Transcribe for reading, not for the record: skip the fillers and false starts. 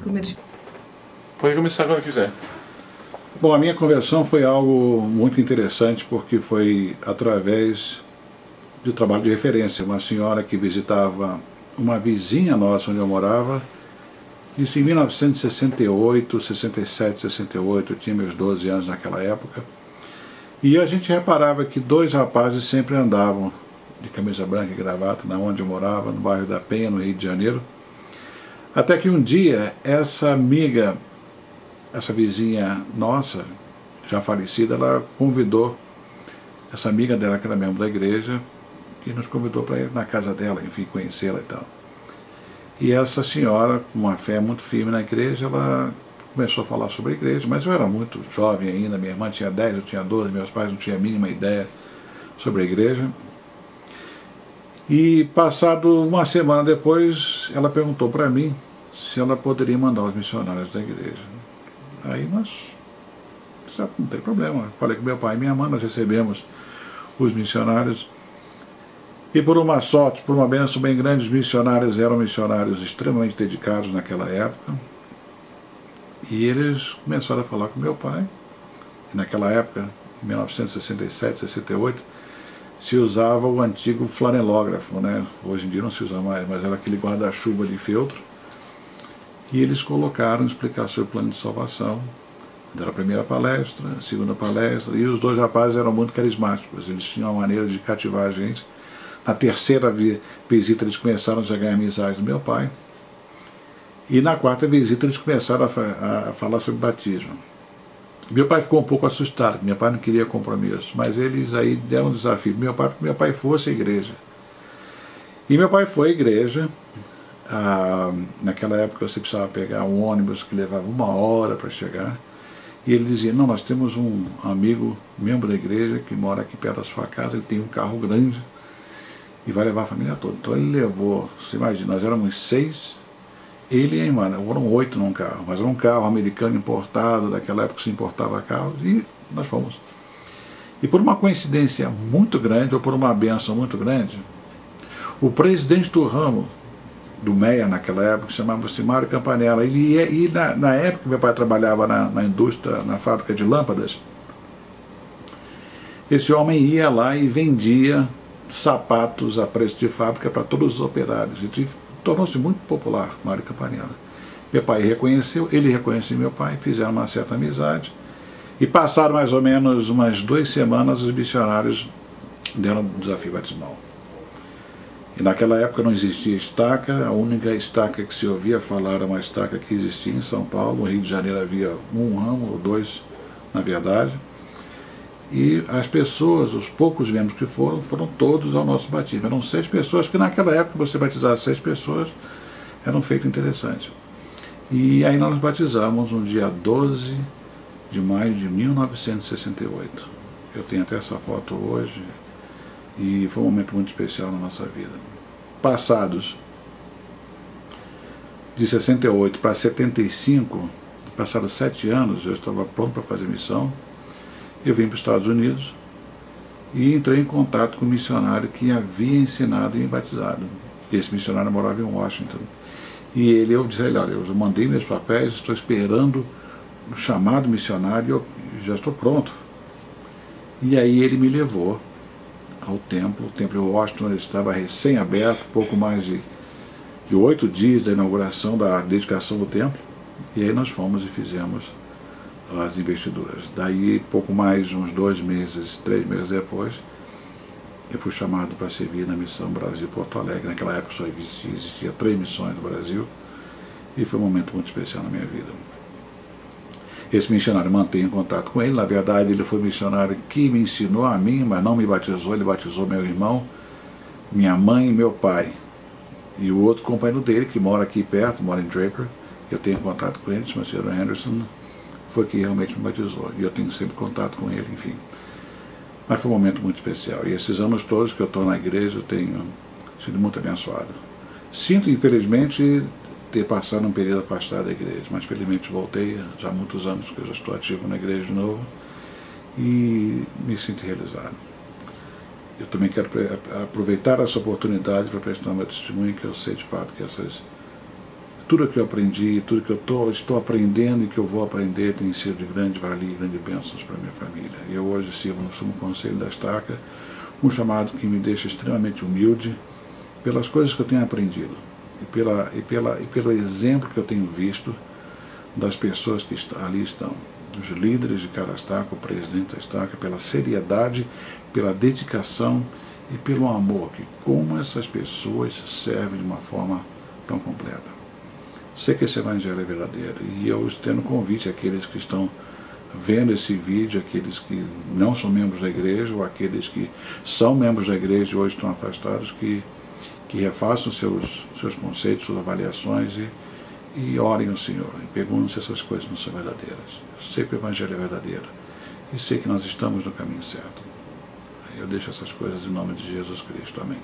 convertir? Pode começar quando quiser. Bom, a minha conversão foi algo muito interessante porque foi através de trabalho de referência. Uma senhora que visitava uma vizinha nossa onde eu morava, isso em 1968, 67, 68, eu tinha meus 12 anos naquela época, e a gente reparava que dois rapazes sempre andavam de camisa branca e gravata, na onde eu morava, no bairro da Penha, no Rio de Janeiro, até que um dia essa amiga, essa vizinha nossa, já falecida, ela convidou essa amiga dela, que era membro da igreja, e nos convidou para ir na casa dela, enfim, conhecê-la e tal. E essa senhora, com uma fé muito firme na igreja, ela começou a falar sobre a igreja, mas eu era muito jovem ainda, minha irmã tinha 10, eu tinha 12, meus pais não tinham a mínima ideia sobre a igreja. E passado uma semana depois, ela perguntou para mim se ela poderia mandar os missionários da igreja. Aí nós, não tem problema, falei com meu pai e minha mãe, nós recebemos os missionários. E por uma sorte, por uma bênção bem grande, os missionários eram missionários extremamente dedicados naquela época. E eles começaram a falar com meu pai. E naquela época, em 1967, 68, se usava o antigo flanelógrafo, né? Hoje em dia não se usa mais, mas era aquele guarda-chuva de feltro. E eles colocaram explicar sobre o plano de salvação. Era a primeira palestra, a segunda palestra, e os dois rapazes eram muito carismáticos, eles tinham uma maneira de cativar a gente. Na terceira visita eles começaram a ganhar amizade do meu pai, e na quarta visita eles começaram a falar sobre batismo. Meu pai ficou um pouco assustado, meu pai não queria compromisso, mas eles aí deram um desafio para meu pai fosse à igreja. E meu pai foi à igreja. Naquela época você precisava pegar um ônibus que levava 1 hora para chegar, e ele dizia, não, nós temos um amigo, membro da igreja, que mora aqui perto da sua casa, ele tem um carro grande e vai levar a família toda. Então ele levou, você imagina, nós éramos 6, ele e a irmã, foram 8 num carro, mas era um carro americano importado, daquela época se importava carros, e nós fomos. E por uma coincidência muito grande, ou por uma bênção muito grande, o presidente do ramo do MEA naquela época, chamava-se Mário Campanella. Ele ia, e na época meu pai trabalhava na indústria, na fábrica de lâmpadas, esse homem ia lá e vendia sapatos a preço de fábrica para todos os operários. E tornou-se muito popular, Mário Campanella. Meu pai reconheceu, ele reconheceu meu pai, fizeram uma certa amizade, e passaram mais ou menos umas 2 semanas, os missionários deram um desafio batismal. E naquela época não existia estaca, a única estaca que se ouvia falar era uma estaca que existia em São Paulo. No Rio de Janeiro havia um ramo, ou 2, na verdade. E as pessoas, os poucos membros que foram todos ao nosso batismo. Eram 6 pessoas, que naquela época você batizar 6 pessoas era um feito interessante. E aí nós nos batizamos no dia 12 de maio de 1968. Eu tenho até essa foto hoje. E foi um momento muito especial na nossa vida. Passados de 68 para 75, passados 7 anos, eu estava pronto para fazer missão. Eu vim para os Estados Unidos e entrei em contato com um missionário que havia ensinado e me batizado. Esse missionário morava em Washington. E eu disse a ele, olha, eu mandei meus papéis, estou esperando o chamado missionário e eu já estou pronto. E aí ele me levou ao templo. O templo de Washington estava recém-aberto, pouco mais de 8 dias da inauguração, da dedicação do templo, e aí nós fomos e fizemos as investiduras. Daí, pouco mais, uns 2 meses, 3 meses depois, eu fui chamado para servir na missão Brasil-Porto Alegre. Naquela época só existia 3 missões no Brasil, e foi um momento muito especial na minha vida. Esse missionário mantém contato com ele. Na verdade, ele foi o missionário que me ensinou a mim, mas não me batizou. Ele batizou meu irmão, minha mãe e meu pai. E o outro companheiro dele, que mora aqui perto, mora em Draper, eu tenho contato com ele, chama Sr. Anderson, foi que realmente me batizou. E eu tenho sempre contato com ele, enfim. Mas foi um momento muito especial. E esses anos todos que eu estou na igreja, eu tenho sido muito abençoado. Sinto, infelizmente, ter passado um período afastado da igreja, mas felizmente voltei, já há muitos anos que eu já estou ativo na igreja de novo, e me sinto realizado. Eu também quero aproveitar essa oportunidade para prestar meu testemunho, que eu sei de fato que essas tudo que eu aprendi, tudo que eu estou aprendendo e que eu vou aprender tem sido de grande valia e grande bênçãos para a minha família. Eu hoje sirvo no Sumo Conselho da Estaca, um chamado que me deixa extremamente humilde pelas coisas que eu tenho aprendido e pelo exemplo que eu tenho visto das pessoas que ali estão, dos líderes de cada estaca, o presidente da estaca, pela seriedade, pela dedicação e pelo amor, que como essas pessoas servem de uma forma tão completa. Sei que esse evangelho é verdadeiro e eu estendo convite àqueles que estão vendo esse vídeo, aqueles que não são membros da igreja ou aqueles que são membros da igreja e hoje estão afastados, que refaçam seus conceitos, suas avaliações e orem ao Senhor e perguntem se essas coisas não são verdadeiras. Eu sei que o evangelho é verdadeiro e sei que nós estamos no caminho certo. Eu deixo essas coisas em nome de Jesus Cristo. Amém.